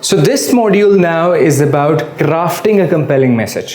So this module now is about crafting a compelling message.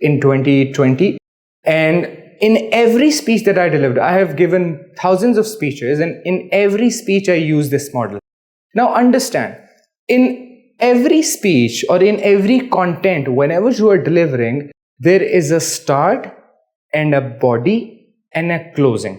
in 2020, and in every speech that I delivered, I have given thousands of speeches, and in every speech I use this model. Now understand, in every speech or in every content, whenever you are delivering, there is a start and a body and a closing,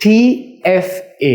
TFA.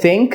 think,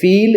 feel,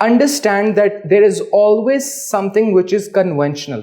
Understand that there is always something which is conventional.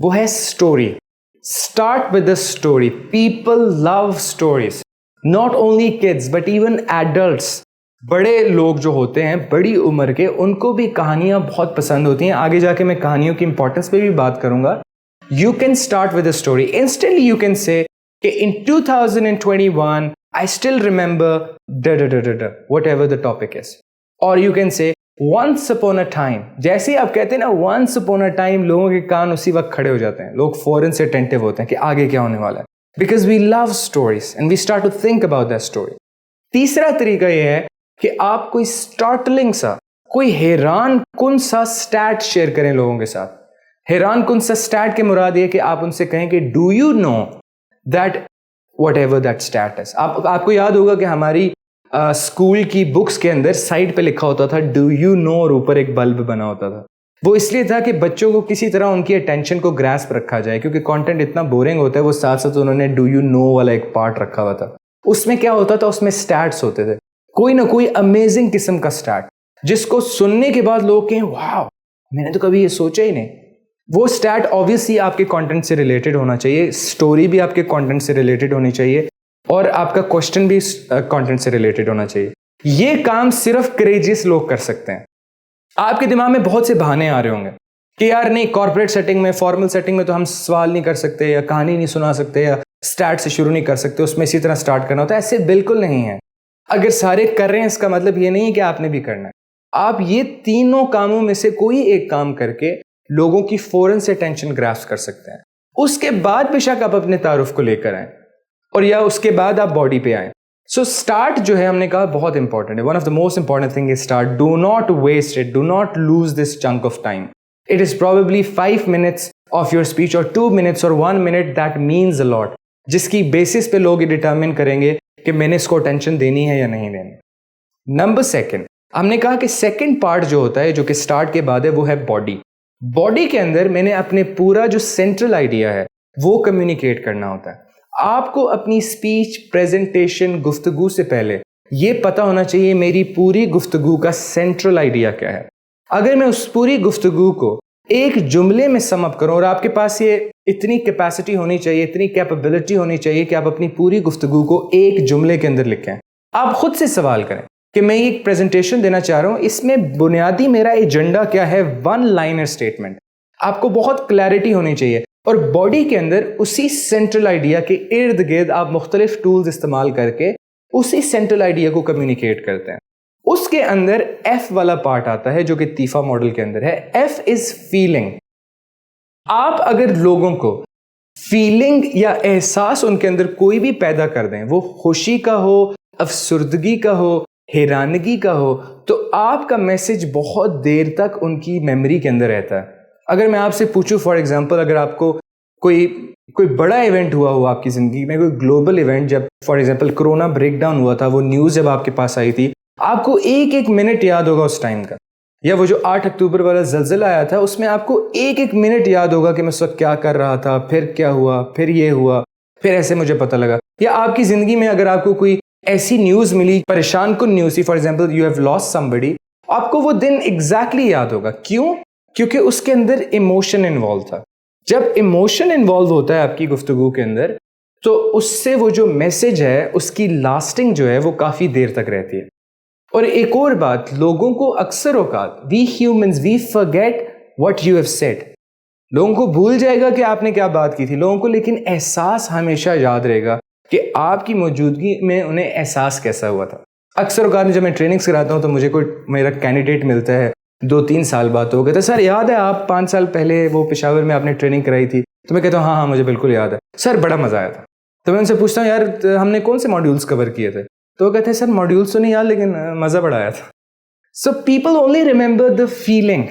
وہ ہے story. Start with a story. People love stories, not only kids but even adults. بڑے لوگ جو ہوتے ہیں بڑی عمر کے, ان کو بھی کہانیاں بہت پسند ہوتی ہیں. آگے جا کے میں کہانیوں کی امپورٹنس پہ بھی بات کروں گا. You can start with a story. Instantly you can say کہ in 2021 I still remember whatever the topic is. Or you can say once upon a time. جیسے ہی آپ کہتے ہیں نا once upon a time, لوگوں کے کان اسی وقت کھڑے ہو جاتے ہیں, لوگ فوراً سے attentive ہوتے ہیں کہ آگے کیا ہونے والا ہے. Because we love stories and we start to think about that story. تیسرا طریقہ یہ ہے کہ آپ کوئی startling سا, کوئی حیران کن سا stat شیئر کریں لوگوں کے ساتھ. حیران کن سا اسٹیٹ کے مراد یہ کہ آپ ان سے کہیں کہ do you know that whatever that state is. آپ کو یاد ہوگا کہ ہماری اسکول کی بکس کے اندر سائڈ پہ لکھا ہوتا تھا ڈو یو نو, اور اوپر ایک بلب بنا ہوتا تھا. وہ اس لیے تھا کہ بچوں کو کسی طرح ان کی اٹینشن کو گراسپ رکھا جائے, کیونکہ کانٹینٹ اتنا بورنگ ہوتا ہے. وہ ساتھ ساتھ انہوں نے ڈو یو نو والا ایک پارٹ رکھا ہوا تھا. اس میں کیا ہوتا تھا, اس میں اسٹیٹس ہوتے تھے, کوئی نہ کوئی امیزنگ قسم کا اسٹیٹ, جس کو سننے کے بعد لوگ کہیں واو, میں نے تو کبھی یہ سوچا ہی نہیں. وہ اسٹیٹ آبویسلی آپ کے کانٹینٹ سے ریلیٹڈ ہونا چاہیے, اسٹوری بھی آپ کے کانٹینٹ سے ریلیٹڈ ہونی چاہیے, اور آپ کا کوشچن بھی کانٹینٹ سے ریلیٹڈ ہونا چاہیے. یہ کام صرف کریجیس لوگ کر سکتے ہیں. آپ کے دماغ میں بہت سے بہانے آ رہے ہوں گے کہ یار نہیں, کارپوریٹ سیٹنگ میں, فارمل سیٹنگ میں تو ہم سوال نہیں کر سکتے, یا کہانی نہیں سنا سکتے, یا اسٹارٹ سے شروع نہیں کر سکتے, اس میں اسی طرح اسٹارٹ کرنا ہوتا ہے. ایسے بالکل نہیں ہے. اگر سارے کر رہے ہیں اس کا مطلب یہ نہیں کہ آپ نے بھی کرنا ہے. آپ یہ تینوں کاموں میں سے کوئی ایک کام کر کے لوگوں کی فوراً سے ٹینشن گراسپ کر سکتے ہیں. اس کے بعد بے شک آپ اپنے تعارف کو لے کر آئیں, اور یا اس کے بعد آپ باڈی پہ آئیں. سو اسٹارٹ جو ہے ہم نے کہا بہت امپورٹنٹ ہے. One of the most important thing is start. Do not waste it, do not lose this chunk of time. It is probably 5 minutes of your speech, اور 2 minutes اور 1 minute, that means a lot, جس کی basis پہ لوگ یہ determine کریں گے کہ میں نے اس کو ٹینشن دینی ہے یا نہیں دینی. نمبر سیکنڈ, ہم نے کہا کہ سیکنڈ پارٹ جو ہوتا ہے, جو کہ اسٹارٹ کے بعد ہے, وہ ہے باڈی. باڈی کے اندر میں نے اپنے پورا جو سینٹرل آئیڈیا ہے وہ کمیونیکیٹ کرنا ہوتا ہے. آپ کو اپنی اسپیچ, پریزنٹیشن, گفتگو سے پہلے یہ پتا ہونا چاہیے میری پوری گفتگو کا سینٹرل آئیڈیا کیا ہے. اگر میں اس پوری گفتگو کو ایک جملے میں سم اپ کروں, اور آپ کے پاس یہ اتنی کیپیسٹی ہونی چاہیے, اتنی کیپیبلٹی ہونی چاہیے کہ آپ اپنی پوری گفتگو کو ایک جملے کے اندر لکھیں. آپ خود سے سوال کریں کہ میں ایک پریزنٹیشن دینا چاہ رہا ہوں, اس میں بنیادی میرا ایجنڈا کیا ہے. 1 liner اسٹیٹمنٹ. آپ کو بہت کلیئرٹی ہونی چاہیے, اور باڈی کے اندر اسی سینٹرل آئیڈیا کے ارد گرد آپ مختلف ٹولز استعمال کر کے اسی سینٹرل آئیڈیا کو کمیونیکیٹ کرتے ہیں. اس کے اندر ایف والا پارٹ آتا ہے جو کہ تیفا ماڈل کے اندر ہے. F is feeling. آپ اگر لوگوں کو فیلنگ یا احساس ان کے اندر کوئی بھی پیدا کر دیں, وہ خوشی کا ہو, افسردگی کا ہو, حیرانگی کا ہو, تو آپ کا میسج بہت دیر تک ان کی میموری کے اندر رہتا ہے. اگر میں آپ سے پوچھوں فار ایگزامپل, اگر آپ کو کوئی بڑا ایونٹ ہوا ہو آپ کی زندگی میں, کوئی گلوبل ایونٹ, جب for example corona break down ہوا تھا, وہ نیوز جب آپ کے پاس آئی تھی, آپ کو ایک ایک منٹ یاد ہوگا اس ٹائم کا. یا وہ جو 8 اکتوبر والا زلزلہ آیا تھا, اس میں آپ کو ایک ایک منٹ یاد ہوگا کہ میں اس وقت کیا کر رہا تھا, پھر کیا ہوا, پھر یہ ہوا, پھر ایسے مجھے پتہ لگا. یا آپ کی زندگی میں اگر آپ کو کوئی ایسی نیوز ملی, پریشان کن نیوز تھی, for example you have lost somebody, آپ کو وہ دن ایگزیکٹلی یاد ہوگا. کیوں؟ کیونکہ اس کے اندر ایموشن انوالو تھا. جب ایموشن انوالو ہوتا ہے آپ کی گفتگو کے اندر, تو اس سے وہ جو میسج ہے اس کی لاسٹنگ جو ہے وہ کافی دیر تک رہتی ہے. اور ایک اور بات, لوگوں کو اکثر اوقات, we humans we forget what you have said. لوگوں کو بھول جائے گا کہ آپ نے کیا بات کی تھی لوگوں کو, لیکن احساس ہمیشہ یاد رہے گا کہ آپ کی موجودگی میں انہیں احساس کیسا ہوا تھا. اکثر اوقات جب میں ٹریننگز کراتا ہوں تو مجھے کوئی میرا کینڈیڈیٹ ملتا ہے 2-3 سال بعد, تو وہ کہتا ہے سر یاد ہے آپ 5 سال پہلے وہ پشاور میں آپ نے ٹریننگ کرائی تھی. تو میں کہتا ہوں ہاں مجھے بالکل یاد ہے سر, بڑا مزہ آیا تھا. تو میں ان سے پوچھتا ہوں یار ہم نے کون سے ماڈیولس کور کیے تھے, تو وہ کہتے ہیں سر ماڈیولس تو نہیں یاد لیکن مزہ بڑا آیا تھا. So people only remember the feeling,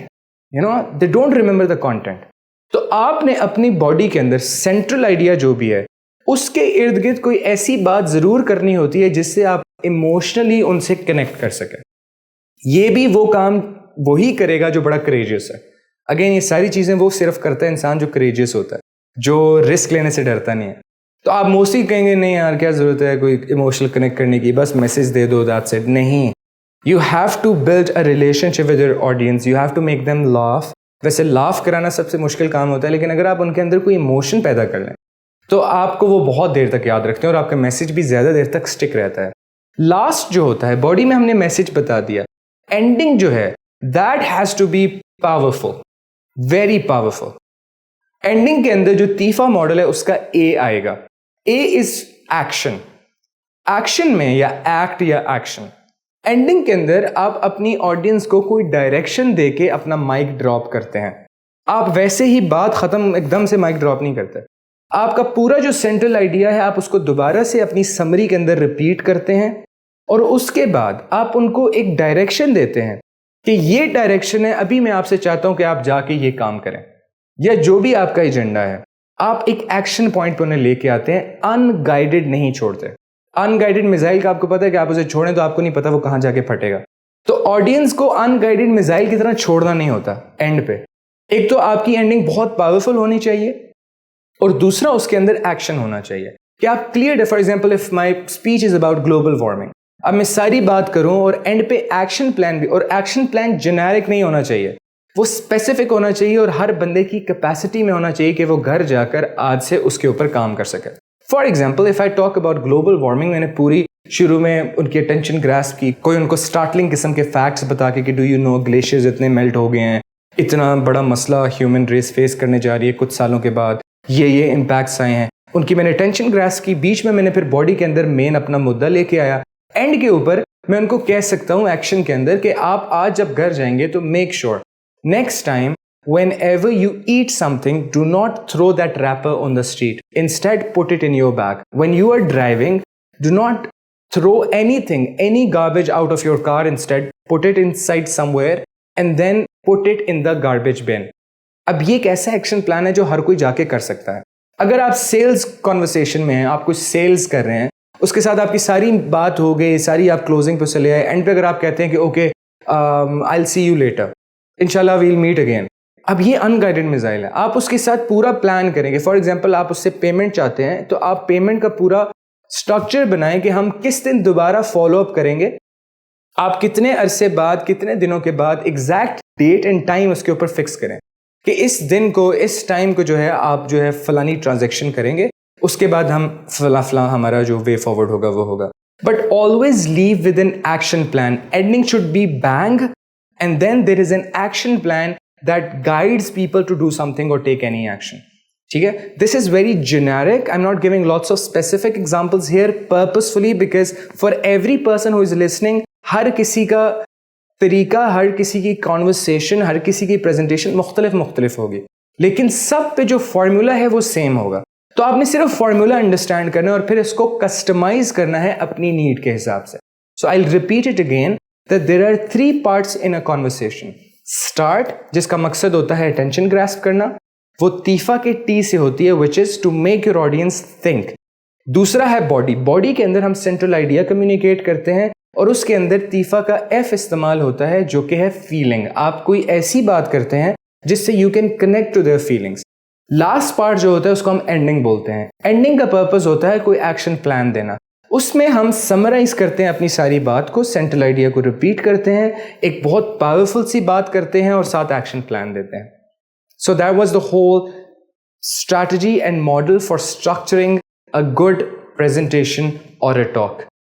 they don't remember the content. تو آپ نے اپنی باڈی کے اندر سینٹرل آئیڈیا جو بھی ہے اس کے ارد گرد کوئی ایسی بات ضرور کرنی ہوتی ہے جس سے آپ ایموشنلی ان سے کنیکٹ کر سکیں. یہ بھی وہ کام وہی کرے گا جو بڑا کریجیس ہے. اگین یہ ساری چیزیں وہ صرف کرتا ہے انسان جو کریجیس ہوتا ہے, جو رسک لینے سے ڈرتا نہیں ہے. تو آپ موسٹلی کہیں گے نہیں یار کیا ضرورت ہے کوئی ایموشنل کنیکٹ کرنے کی, بس میسج دے دو, دیٹس اٹ. نہیں, you have to build a relationship with your audience, you have to make them laugh ویسے لاف کرانا سب سے مشکل کام ہوتا ہے، لیکن اگر آپ ان کے اندر کوئی ایموشن پیدا کر لیں تو آپ کو وہ بہت دیر تک یاد رکھتے ہیں اور آپ کا میسج بھی زیادہ دیر تک اسٹک رہتا ہے. لاسٹ جو ہوتا ہے، باڈی میں ہم نے میسج بتا دیا. اینڈنگ جو ہے that has to be powerful, very powerful. Ending کے اندر جو تیفا ماڈل ہے اس کا اے آئے گا. اے از ایکشن. ایکشن میں یا ایکٹ یا ایکشن. اینڈنگ کے اندر آپ اپنی آڈینس کو کوئی ڈائریکشن دے کے اپنا مائک ڈراپ کرتے ہیں. آپ ویسے ہی بات ختم ایک دم سے مائک ڈراپ نہیں کرتے. آپ کا پورا جو سینٹرل آئیڈیا ہے آپ اس کو دوبارہ سے اپنی سمری کے اندر ریپیٹ کرتے ہیں اور اس کے بعد آپ ان کو ایک ڈائریکشن دیتے ہیں کہ یہ ڈائریکشن ہے، ابھی میں آپ سے چاہتا ہوں کہ آپ جا کے یہ کام کریں، یا جو بھی آپ کا ایجنڈا ہے. آپ ایک ایکشن پوائنٹ پہ انہیں لے کے آتے ہیں. ان گائیڈڈ نہیں چھوڑتے. ان گائیڈڈ میزائل کا آپ کو پتا ہے کہ آپ اسے چھوڑیں تو آپ کو نہیں پتا وہ کہاں جا کے پھٹے گا. تو آڈینس کو ان گائیڈڈ میزائل کی طرح چھوڑنا نہیں ہوتا اینڈ پہ. ایک تو آپ کی اینڈنگ بہت پاورفل ہونی چاہیے اور دوسرا اس کے اندر ایکشن ہونا چاہیے کہ آپ clear. For example if my speech is about global warming, اب میں ساری بات کروں اور اینڈ پہ ایکشن پلان بھی، اور ایکشن پلان جنیرک نہیں ہونا چاہیے، وہ اسپیسیفک ہونا چاہیے اور ہر بندے کی کیپیسٹی میں ہونا چاہیے کہ وہ گھر جا کر آج سے اس کے اوپر کام کر سکے. For example if I talk about global warming, میں نے پوری شروع میں ان کی اٹینشن گراسپ کی، کوئی ان کو اسٹارٹلنگ قسم کے فیکٹس بتا کے کہ ڈو یو نو گلیشیئرز اتنے میلٹ ہو گئے ہیں، اتنا بڑا مسئلہ ہیومن ریس فیس کرنے جا رہی ہے کچھ سالوں کے بعد، یہ امپیکٹس آئے ہیں. ان کی میں نے اٹینشن گراسپ کی. بیچ میں نے پھر باڈی کے اندر مین اپنا مدعا لے کے آیا. اینڈ کے اوپر میں ان کو کہہ سکتا ہوں ایکشن کے اندر کہ آپ آج جب گھر جائیں گے تو make sure next time whenever you eat something, do not throw that wrapper on the street. Instead, put it in your bag. When you are driving, do not throw anything, any garbage out of your car. Instead, put it inside somewhere and then put it in the garbage bin. اب یہ ایک ایسا action plan ہے جو ہر کوئی جا کے کر سکتا ہے. اگر آپ سیلز کنورسیشن میں ہیں، آپ کچھ سیلز کر رہے ہیں، اس کے ساتھ آپ کی ساری بات ہو گئی، ساری آپ کلوزنگ پہ چلے آئے، اینڈ پہ اگر آپ کہتے ہیں کہ okay I will see you later, انشاءاللہ وی ول میٹ اگین. اب یہ ان گائیڈڈ میزائل ہے. آپ اس کے ساتھ پورا پلان کریں گے. فار ایگزامپل آپ اس سے پیمنٹ چاہتے ہیں تو آپ پیمنٹ کا پورا اسٹرکچر بنائیں کہ ہم کس دن دوبارہ فالو اپ کریں گے، آپ کتنے عرصے بعد، کتنے دنوں کے بعد، ایگزیکٹ ڈیٹ اینڈ ٹائم اس کے اوپر فکس کریں کہ اس دن کو، اس ٹائم کو جو ہے آپ جو ہے فلانی ٹرانزیکشن کریں گے، اس کے بعد ہم فلاں ہمارا جو وے فارورڈ ہوگا وہ ہوگا. But always leave with an action plan. Ending should be bang and then there is an action plan that guides people to do something or take any action. ٹھیک ہے. This is very generic. I'm not giving lots of specific examples here purposefully because for every person who is listening, ہر کسی کا طریقہ، ہر کسی کی conversation، ہر کسی کی presentation مختلف ہوگی، لیکن سب پہ جو فارمولا ہے وہ سیم ہوگا. تو آپ نے صرف فارمولا انڈرسٹینڈ کرنا ہے اور پھر اس کو کسٹمائز کرنا ہے اپنی نیڈ کے حساب سے. So I'll repeat it again that there are 3 parts in a conversation. Start, جس کا مقصد ہوتا ہے اٹینشن گراسپ کرنا، وہ تیفا کے ٹی سے ہوتی ہے which is to make your audience think. دوسرا ہے باڈی. باڈی کے اندر ہم سینٹرل آئیڈیا کمیونیکیٹ کرتے ہیں اور اس کے اندر تیفا کا ایف استعمال ہوتا ہے جو کہ ہے فیلنگ. آپ کوئی ایسی بات کرتے ہیں جس سے you can connect to their feelings. Last part جو ہوتا ہے اس کو ہم اینڈنگ بولتے ہیں. اینڈنگ کا پرپز ہوتا ہے کوئی ایکشن پلان دینا. اس میں ہم سمرائز کرتے ہیں اپنی ساری بات کو، سینٹرل آئیڈیا کو ریپیٹ کرتے ہیں، ایک بہت پاورفل سی بات کرتے ہیں اور ساتھ ایکشن پلان دیتے ہیں. So that was the whole strategy and model for structuring a good presentation اور اے ٹاک.